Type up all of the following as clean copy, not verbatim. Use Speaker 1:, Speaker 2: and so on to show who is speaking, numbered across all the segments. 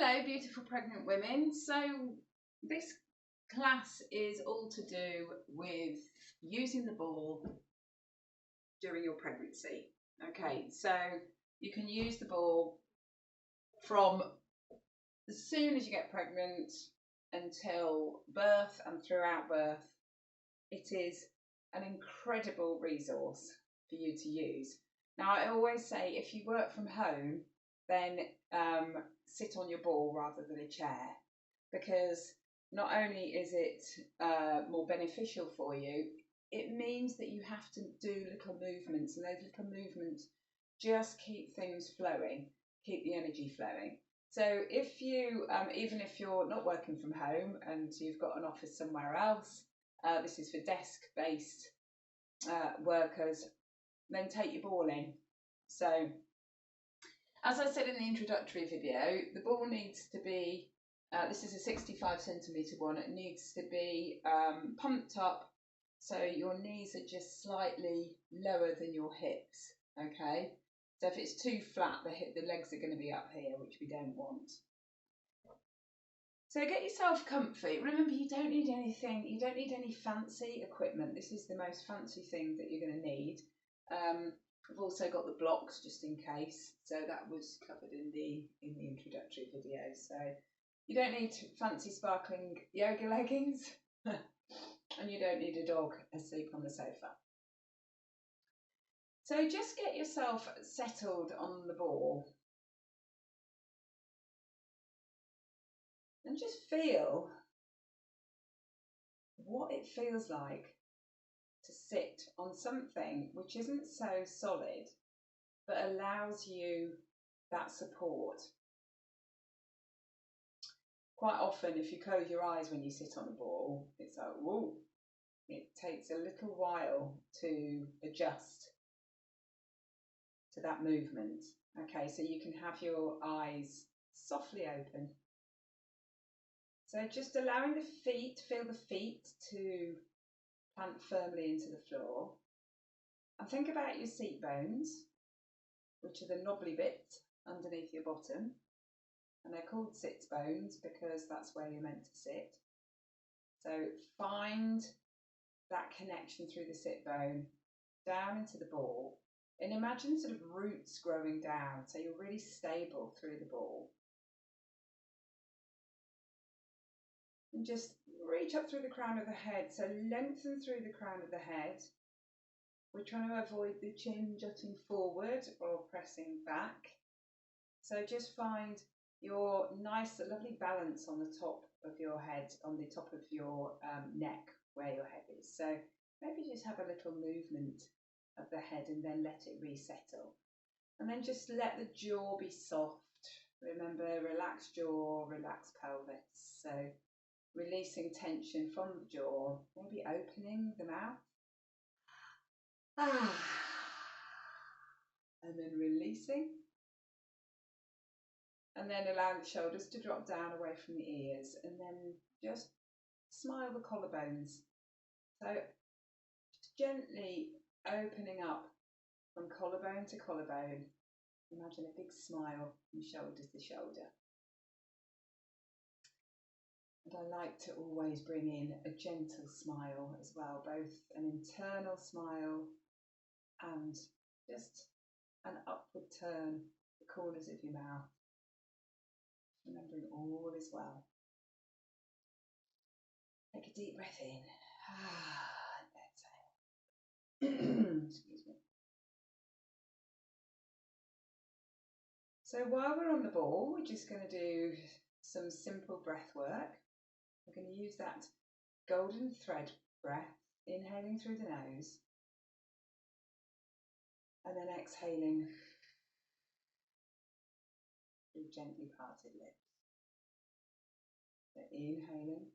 Speaker 1: Hello, beautiful pregnant women. So this class is all to do with using the ball during your pregnancy. Okay, so you can use the ball from as soon as you get pregnant until birth and throughout birth. It is an incredible resource for you to use. Now, I always say if you work from home, then sit on your ball rather than a chair, because not only is it more beneficial for you, it means that you have to do little movements, and those little movements just keep things flowing, keep the energy flowing. So if you, even if you're not working from home and you've got an office somewhere else, this is for desk-based workers, then take your ball in. So, as I said in the introductory video, the ball needs to be, this is a 65 centimetre one, it needs to be pumped up so your knees are just slightly lower than your hips, okay? So if it's too flat, the legs are going to be up here, which we don't want. So get yourself comfy. Remember, you don't need anything, you don't need any fancy equipment. This is the most fancy thing that you're going to need. I've also got the blocks just in case. So that was covered in the introductory video. So you don't need fancy sparkling yoga leggings and you don't need a dog asleep on the sofa. So just get yourself settled on the ball. And just feel what it feels like to sit on something which isn't so solid, but allows you that support. Quite often, if you close your eyes when you sit on a ball, it's like, whoa, it takes a little while to adjust to that movement. Okay, so you can have your eyes softly open. So just allowing the feet, feel the feet to plant firmly into the floor. And think about your seat bones, which are the knobbly bits underneath your bottom. And they're called sit bones because that's where you're meant to sit. So find that connection through the sit bone down into the ball. And imagine sort of roots growing down, so you're really stable through the ball. And just reach up through the crown of the head, so lengthen through the crown of the head. We're trying to avoid the chin jutting forward or pressing back. So just find your nice, lovely balance on the top of your head, on the top of your neck where your head is. So maybe just have a little movement of the head and then let it resettle. And then just let the jaw be soft. Remember, relaxed jaw, relaxed pelvis. So releasing tension from the jaw, maybe opening the mouth. And then releasing. And then allowing the shoulders to drop down away from the ears. And then just smile the collarbones. So just gently opening up from collarbone to collarbone. Imagine a big smile from shoulder to shoulder. And I like to always bring in a gentle smile as well, both an internal smile and just an upward turn, the corners of your mouth. Remembering all is well. Take a deep breath in. And exhale. Excuse me. So while we're on the ball, we're just going to do some simple breath work. We're going to use that golden thread breath, inhaling through the nose and then exhaling through gently parted lips. So inhaling,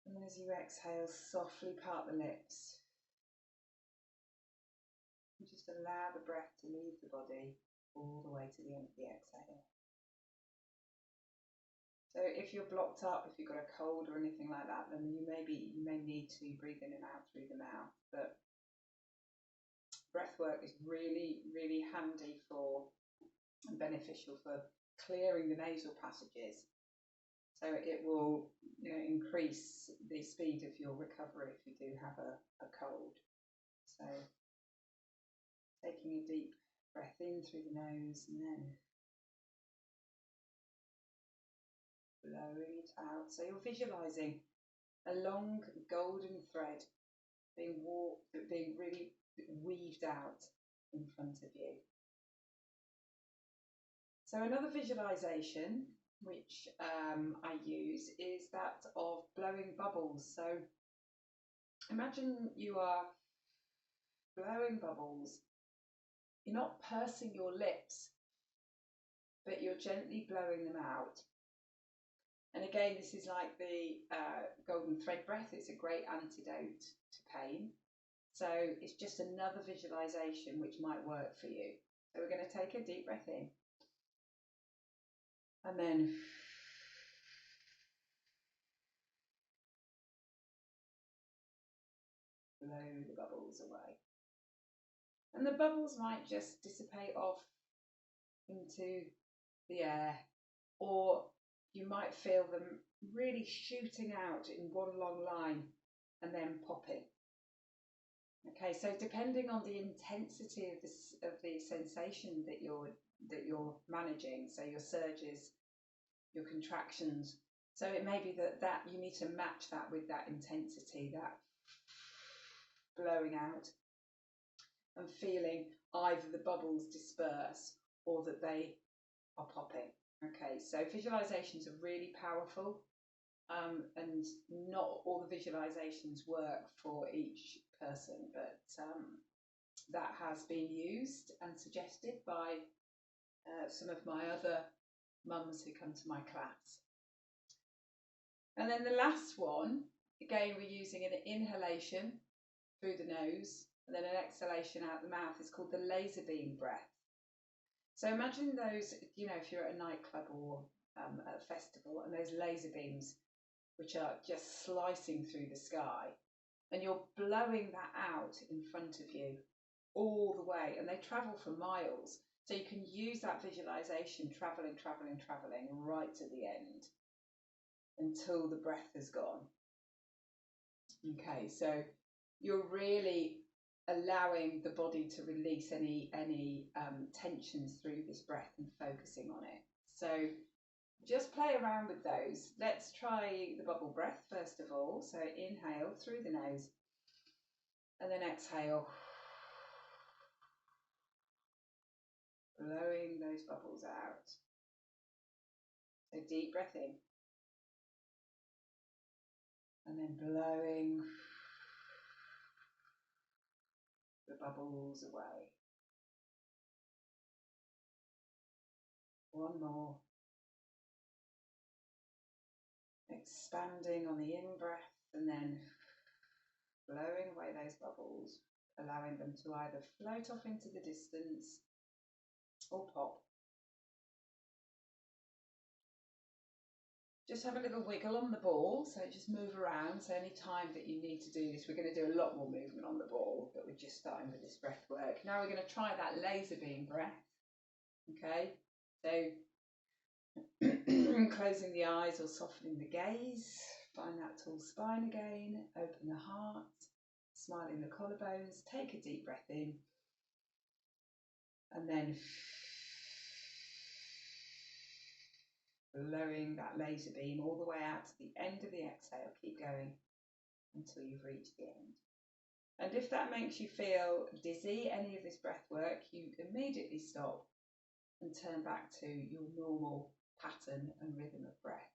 Speaker 1: and as you exhale, softly part the lips. And just allow the breath to leave the body all the way to the end of the exhale. So if you're blocked up, if you've got a cold or anything like that, then you may need to breathe in and out through the mouth. But breath work is really, really handy for beneficial for clearing the nasal passages. So it will, increase the speed of your recovery if you do have a cold. So taking a deep breath in through the nose and then blowing it out. So you're visualizing a long golden thread being really weaved out in front of you. So another visualization which I use is that of blowing bubbles. So imagine you are blowing bubbles. You're not pursing your lips, but you're gently blowing them out. And again, this is like the golden thread breath. It's a great antidote to pain. So it's just another visualization which might work for you. So we're going to take a deep breath in. And then blow the bubbles away. And the bubbles might just dissipate off into the air, or you might feel them really shooting out in one long line and then popping. Okay, so depending on the intensity of the sensation that you're managing, so your surges, your contractions, so it may be that you need to match that with that intensity, that blowing out, and feeling either the bubbles disperse or that they are popping. Okay, so visualizations are really powerful, and not all the visualizations work for each person, but that has been used and suggested by some of my other mums who come to my class. And then the last one, again, we're using an inhalation through the nose and then an exhalation out the mouth. Is called the laser beam breath. So imagine those, if you're at a nightclub or at a festival, and those laser beams which are just slicing through the sky, and you're blowing that out in front of you all the way, and they travel for miles. So you can use that visualization traveling right to the end until the breath is gone. Okay, so you're really allowing the body to release any tensions through this breath and focusing on it. So just play around with those. Let's try the bubble breath first of all. So inhale through the nose and then exhale, blowing those bubbles out. So deep breath in and then blowing the bubbles away. One more. Expanding on the in-breath and then blowing away those bubbles, allowing them to either float off into the distance or pop. Just have a little wiggle on the ball, so just move around. So any time that you need to do this, we're going to do a lot more movement on the ball, but we're just starting with this breath work. Now we're going to try that laser beam breath. Okay, so closing the eyes or softening the gaze, find that tall spine again, open the heart, smiling the collarbones, take a deep breath in, and then blowing that laser beam all the way out to the end of the exhale. Keep going until you've reached the end. And if that makes you feel dizzy, any of this breath work, you immediately stop and turn back to your normal pattern and rhythm of breath.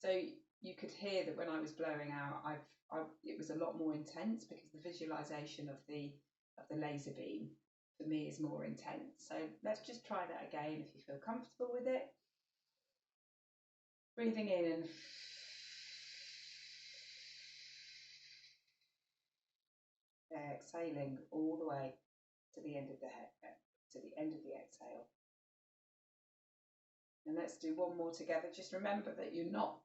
Speaker 1: So you could hear that when I was blowing out, it was a lot more intense because the visualization of the laser beam for me is more intense. So let's just try that again if you feel comfortable with it. Breathing in and exhaling all the way to the end of the exhale. And let's do one more together. Just remember that you're not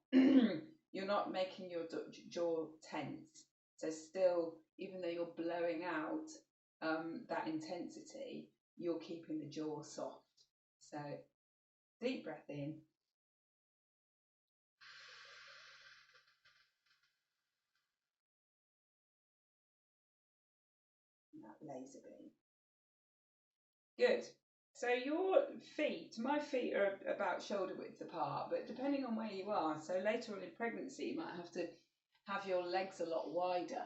Speaker 1: you're not making your jaw tense. So still, even though you're blowing out that intensity, you're keeping the jaw soft. So deep breath in. And that laser beam. Good. So your feet, my feet are about shoulder width apart, but depending on where you are, so later on in pregnancy, you might have to have your legs a lot wider.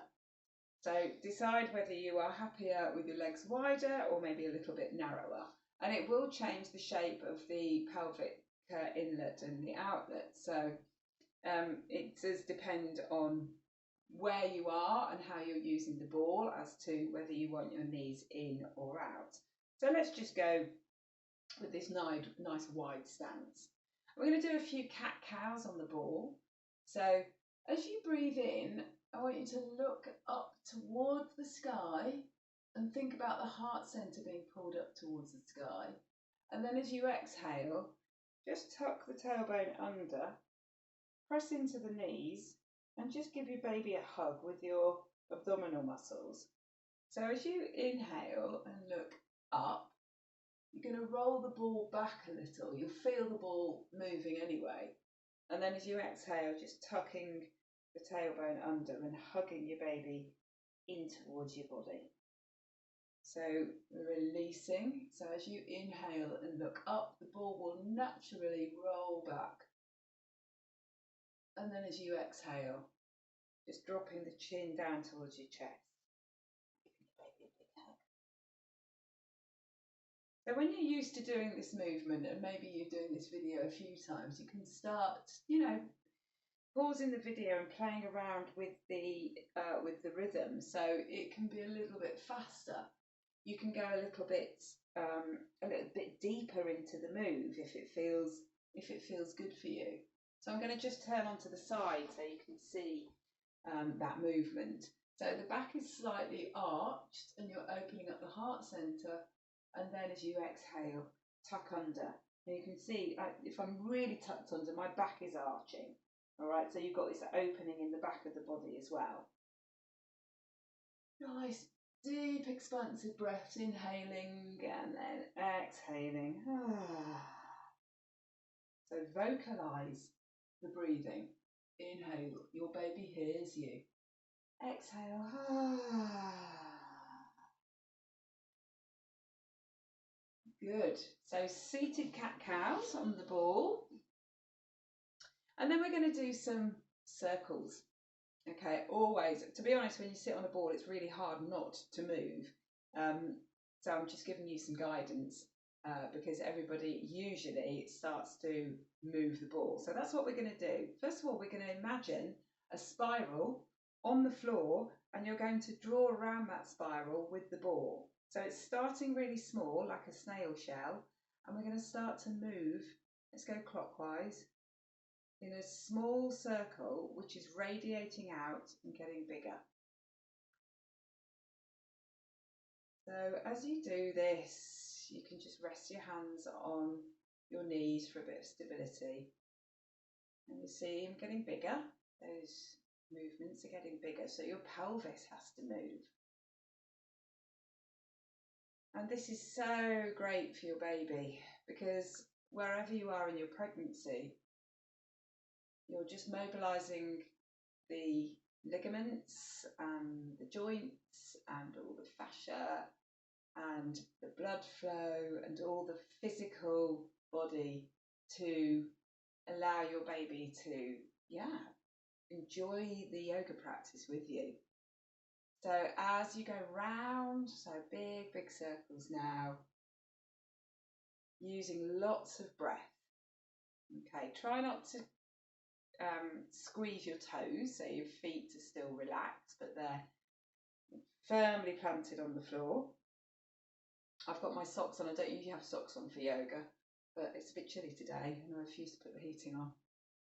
Speaker 1: So decide whether you are happier with your legs wider or maybe a little bit narrower. And it will change the shape of the pelvic inlet and the outlet. So it does depend on where you are and how you're using the ball as to whether you want your knees in or out. So let's just go with this nice wide stance. We're going to do a few cat-cows on the ball. So as you breathe in, I want you to look up towards the sky and think about the heart centre being pulled up towards the sky. And then as you exhale, just tuck the tailbone under, press into the knees, and just give your baby a hug with your abdominal muscles. So as you inhale and look up, you're going to roll the ball back a little. You'll feel the ball moving anyway. And then as you exhale, just tucking the tailbone under and hugging your baby in towards your body. So releasing. So as you inhale and look up, the ball will naturally roll back. And then as you exhale, just dropping the chin down towards your chest. So when you're used to doing this movement, and maybe you're doing this video a few times, you can start, pausing the video and playing around with the rhythm. So it can be a little bit faster. You can go a little bit deeper into the move if it feels good for you. So I'm going to just turn onto the side so you can see that movement. So the back is slightly arched and you're opening up the heart centre. And then as you exhale, tuck under. And you can see, if I'm really tucked under, my back is arching. All right, so you've got this opening in the back of the body as well. Nice, deep, expansive breaths, inhaling and then exhaling. So vocalise the breathing. Inhale, your baby hears you. Exhale. Good. So seated cat-cows on the ball. And then we're going to do some circles. Okay, always. To be honest, when you sit on a ball, it's really hard not to move. So I'm just giving you some guidance because everybody usually starts to move the ball. So that's what we're going to do. First of all, we're going to imagine a spiral on the floor and you're going to draw around that spiral with the ball. So it's starting really small, like a snail shell, and we're going to start to move. Let's go clockwise in a small circle, which is radiating out and getting bigger. So as you do this, you can just rest your hands on your knees for a bit of stability. And you see them getting bigger. Those movements are getting bigger, so your pelvis has to move. And this is so great for your baby because wherever you are in your pregnancy, you're just mobilising the ligaments and the joints and all the fascia and the blood flow and all the physical body to allow your baby to, enjoy the yoga practice with you. So as you go round, so big circles now, using lots of breath. Okay, try not to squeeze your toes, so your feet are still relaxed, but they're firmly planted on the floor. I've got my socks on. I don't usually have socks on for yoga, but it's a bit chilly today and I refuse to put the heating on.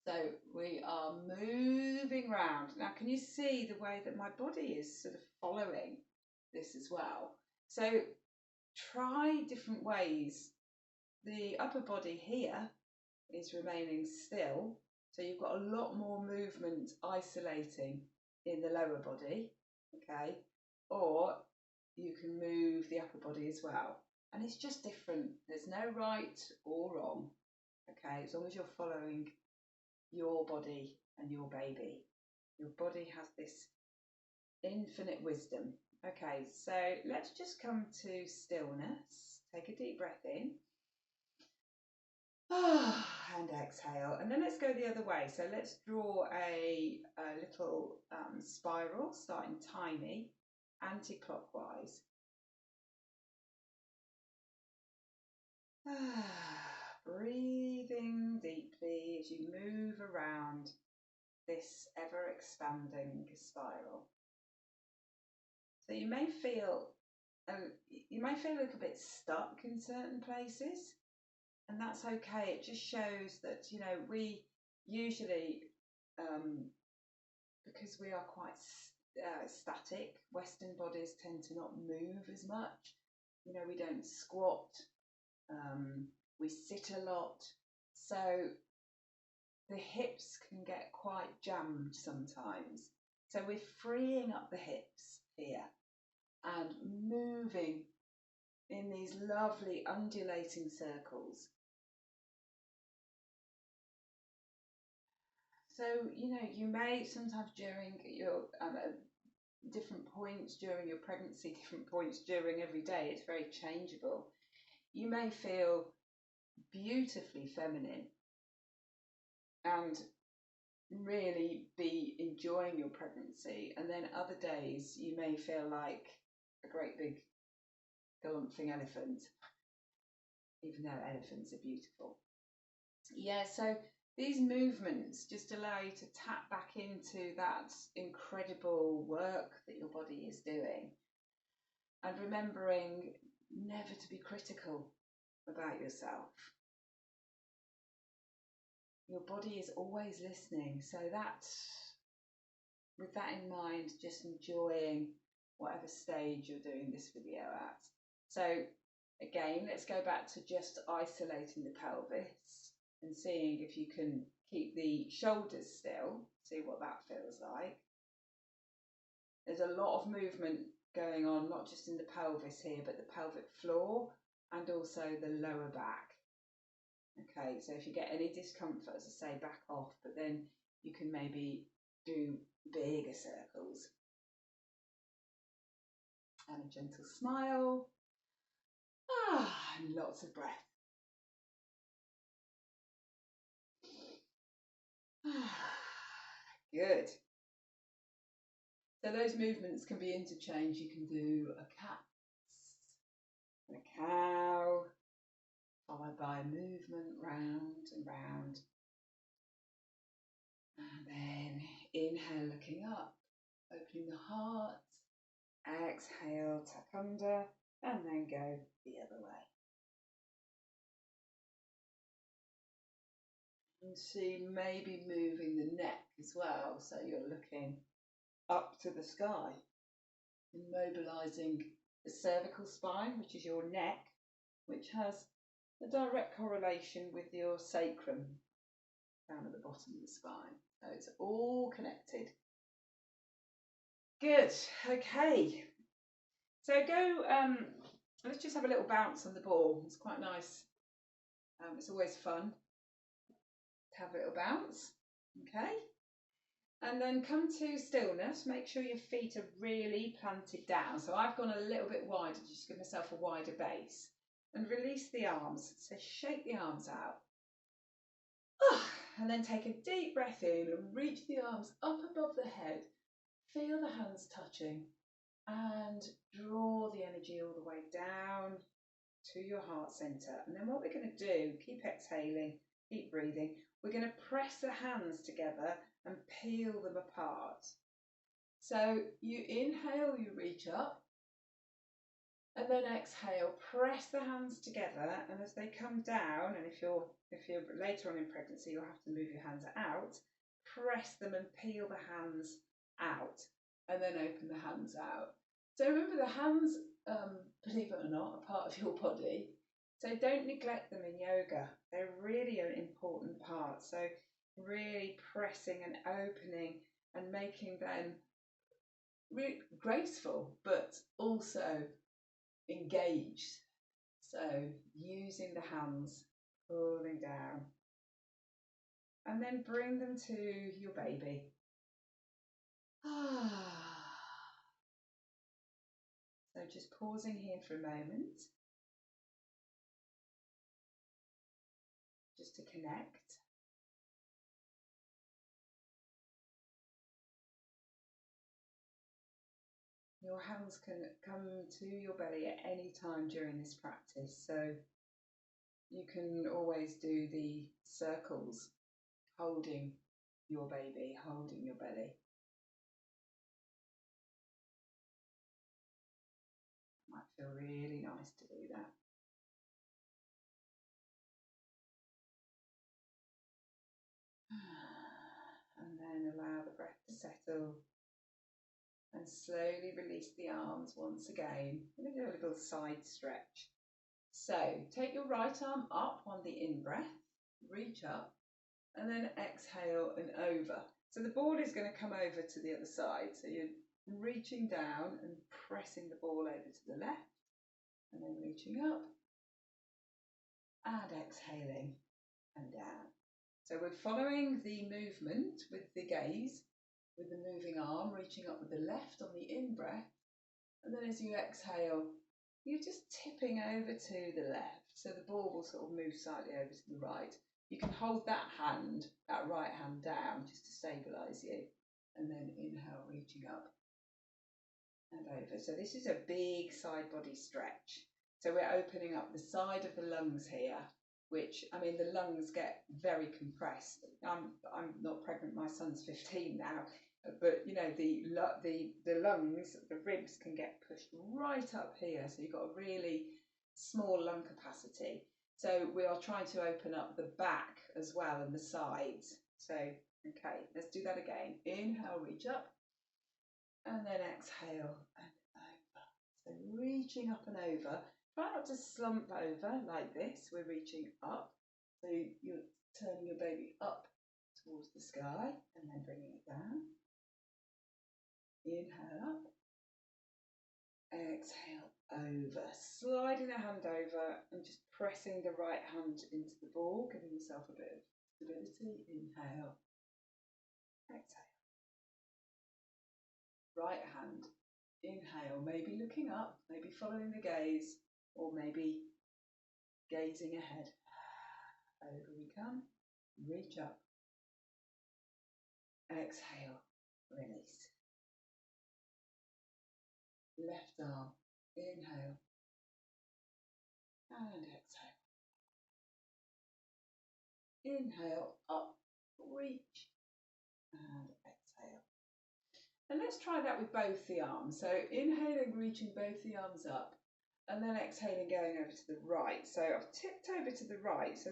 Speaker 1: So we are moving round. Now, can you see the way that my body is sort of following this as well? So try different ways. The upper body here is remaining still. So you've got a lot more movement isolating in the lower body, okay? Or you can move the upper body as well. and it's just different. There's no right or wrong, okay, as long as you're following your body and your baby. Your body has this infinite wisdom. Okay, so let's just come to stillness. Take a deep breath in. And exhale, and then let's go the other way. So let's draw a little spiral, starting tiny, anti-clockwise. Breathing deeply as you move around this ever expanding spiral. So you may feel a little bit stuck in certain places, and that's okay. It just shows that, you know, we usually, because we are quite static, Western bodies tend to not move as much. You know, we don't squat, we sit a lot, so the hips can get quite jammed sometimes. So we're freeing up the hips here and moving in these lovely undulating circles. So, you know, you may sometimes during your different points during your pregnancy, different points during every day, it's very changeable. You may feel beautifully feminine and really be enjoying your pregnancy, and then other days you may feel like a great big galumphing elephant, even though elephants are beautiful. Yeah, so these movements just allow you to tap back into that incredible work that your body is doing, and remembering never to be critical about yourself. Your body is always listening, so that, with that in mind, just enjoying whatever stage you're doing this video at. So again, let's go back to just isolating the pelvis and seeing if you can keep the shoulders still, see what that feels like. There's a lot of movement going on, not just in the pelvis here, but the pelvic floor and also the lower back. Okay, so if you get any discomfort, as I say, back off, but then you can maybe do bigger circles. And a gentle smile. And lots of breath. Good. So those movements can be interchanged. You can do a cat, and a cow, followed by a movement round and round. And then inhale, looking up, opening the heart. Exhale, tuck under, and then go the other way. And see, maybe moving the neck as well, so you're looking up to the sky, and mobilizing the cervical spine, which is your neck, which has a direct correlation with your sacrum down at the bottom of the spine. So it's all connected. Good. Okay. So go. Let's just have a little bounce on the ball. It's quite nice. It's always fun to have a little bounce. Okay. And then come to stillness. Make sure your feet are really planted down. So I've gone a little bit wider, just give myself a wider base. And release the arms. So shake the arms out. And then take a deep breath in and reach the arms up above the head. Feel the hands touching and draw the energy all the way down to your heart center. And then what we're going to do, keep exhaling, keep breathing. We're going to press the hands together and peel them apart. So you inhale, you reach up, and then exhale, press the hands together, and as they come down, and if you're later on in pregnancy, you'll have to move your hands out, press them and peel the hands out, and then open the hands out. So remember, the hands, believe it or not, are part of your body. So don't neglect them in yoga. They're really an important part. So really pressing and opening and making them really graceful, but also engaged. So using the hands, pulling down, and then bring them to your baby. So just pausing here for a moment, just to connect. Your hands can come to your belly at any time during this practice, so you can always do the circles, holding your baby, holding your belly. Might feel really nice to do that. And then allow the breath to settle. And slowly release the arms once again. I'm going to do a little side stretch. So take your right arm up on the in-breath, reach up, and then exhale and over. So the ball is going to come over to the other side. So you're reaching down and pressing the ball over to the left, and then reaching up and exhaling and down. So we're following the movement with the gaze, with the moving arm, reaching up with the left on the in-breath, and then as you exhale, you're just tipping over to the left, so the ball will sort of move slightly over to the right. You can hold that hand, that right hand down, just to stabilise you, and then inhale, reaching up and over. So this is a big side body stretch. So we're opening up the side of the lungs here, which, I mean, the lungs get very compressed. I'm not pregnant, my son's 15 now, but you know, the lungs, the ribs can get pushed right up here, so you've got a really small lung capacity. So we are trying to open up the back as well and the sides. So okay, let's do that again. Inhale, reach up, and then exhale and over. So reaching up and over. Try not to slump over like this. We're reaching up. So you're turning your baby up towards the sky and then bringing it down. Inhale up. Exhale over. Sliding the hand over and just pressing the right hand into the ball, giving yourself a bit of stability. Inhale. Exhale. Right hand. Inhale, maybe looking up, maybe following the gaze, or maybe gazing ahead. Over we come, reach up, exhale, release. Left arm, inhale, and exhale. Inhale, up, reach, and exhale. And let's try that with both the arms. So inhaling, reaching both the arms up, and then exhaling, going over to the right. So I've tipped over to the right. So